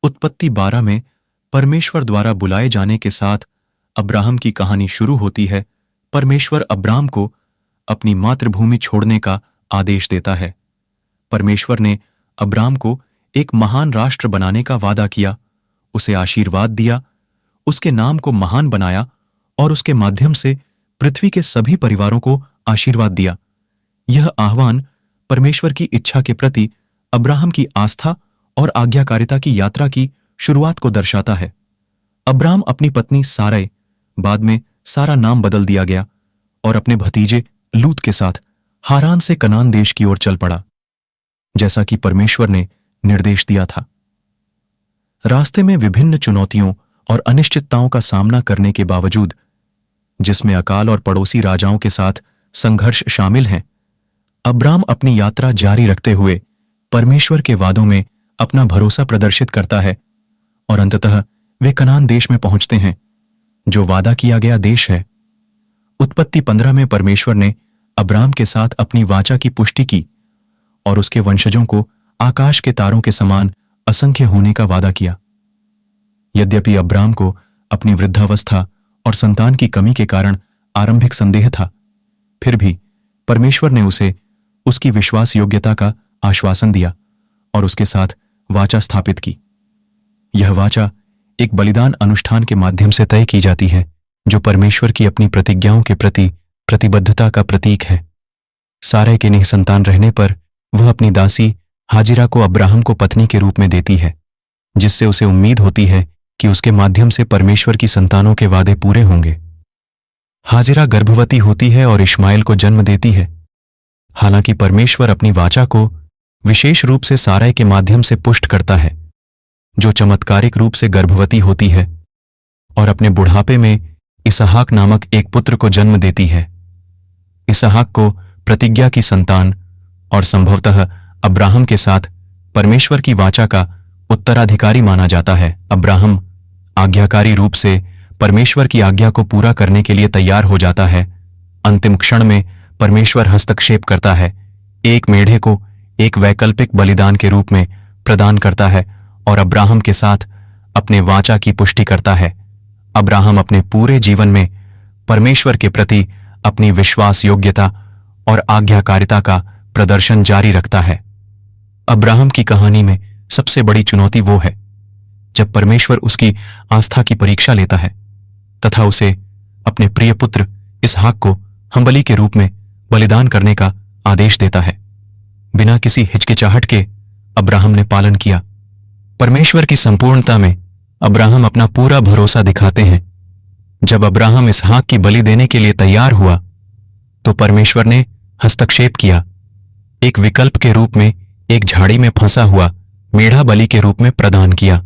उत्पत्ति 12 में परमेश्वर द्वारा बुलाए जाने के साथ अब्राहम की कहानी शुरू होती है। परमेश्वर अब्राम को अपनी मातृभूमि छोड़ने का आदेश देता है। परमेश्वर ने अब्राम को एक महान राष्ट्र बनाने का वादा किया, उसे आशीर्वाद दिया, उसके नाम को महान बनाया और उसके माध्यम से पृथ्वी के सभी परिवारों को आशीर्वाद दिया। यह आह्वान परमेश्वर की इच्छा के प्रति अब्राहम की आस्था और आज्ञाकारिता की यात्रा की शुरुआत को दर्शाता है। अब्राम अपनी पत्नी सारै, बाद में सारा नाम बदल दिया गया, और अपने भतीजे लूत के साथ हारान से कनान देश की ओर चल पड़ा, जैसा कि परमेश्वर ने निर्देश दिया था। रास्ते में विभिन्न चुनौतियों और अनिश्चितताओं का सामना करने के बावजूद, जिसमें अकाल और पड़ोसी राजाओं के साथ संघर्ष शामिल हैं, अब्राम अपनी यात्रा जारी रखते हुए परमेश्वर के वादों में अपना भरोसा प्रदर्शित करता है और अंततः वे कनान देश में पहुंचते हैं, जो वादा किया गया देश है। उत्पत्ति 15 में परमेश्वर ने अब्राम के साथ अपनी वाचा की पुष्टि की और उसके वंशजों को आकाश के तारों के समान असंख्य होने का वादा किया। यद्यपि अब्राम को अपनी वृद्धावस्था और संतान की कमी के कारण आरंभिक संदेह था, फिर भी परमेश्वर ने उसे उसकी विश्वास योग्यता का आश्वासन दिया और उसके साथ वाचा स्थापित की। यह वाचा एक बलिदान अनुष्ठान के माध्यम से तय की जाती है, जो परमेश्वर की अपनी प्रतिज्ञाओं के प्रति प्रतिबद्धता का प्रतीक है। सारै के निसंतान रहने पर वह अपनी दासी हाजिरा को अब्राहम को पत्नी के रूप में देती है, जिससे उसे उम्मीद होती है कि उसके माध्यम से परमेश्वर की संतानों के वादे पूरे होंगे। हाजिरा गर्भवती होती है और इश्माएल को जन्म देती है। हालांकि परमेश्वर अपनी वाचा को विशेष रूप से सारै के माध्यम से पुष्ट करता है, जो चमत्कारिक रूप से गर्भवती होती है और अपने बुढ़ापे में इसहाक नामक एक पुत्र को जन्म देती है। इसहाक को प्रतिज्ञा की संतान और संभवतः अब्राहम के साथ परमेश्वर की वाचा का उत्तराधिकारी माना जाता है। अब्राहम आज्ञाकारी रूप से परमेश्वर की आज्ञा को पूरा करने के लिए तैयार हो जाता है। अंतिम क्षण में परमेश्वर हस्तक्षेप करता है, एक मेढ़े को एक वैकल्पिक बलिदान के रूप में प्रदान करता है और अब्राहम के साथ अपने वाचा की पुष्टि करता है। अब्राहम अपने पूरे जीवन में परमेश्वर के प्रति अपनी विश्वास योग्यता और आज्ञाकारिता का प्रदर्शन जारी रखता है। अब्राहम की कहानी में सबसे बड़ी चुनौती वो है जब परमेश्वर उसकी आस्था की परीक्षा लेता है तथा उसे अपने प्रिय पुत्र इसहाक को हम-बलि के रूप में बलिदान करने का आदेश देता है। बिना किसी हिचकिचाहट के अब्राहम ने पालन किया। परमेश्वर की संपूर्णता में अब्राहम अपना पूरा भरोसा दिखाते हैं। जब अब्राहम इसहाक की बलि देने के लिए तैयार हुआ तो परमेश्वर ने हस्तक्षेप किया, एक विकल्प के रूप में एक झाड़ी में फंसा हुआ मेढ़ा बलि के रूप में प्रदान किया।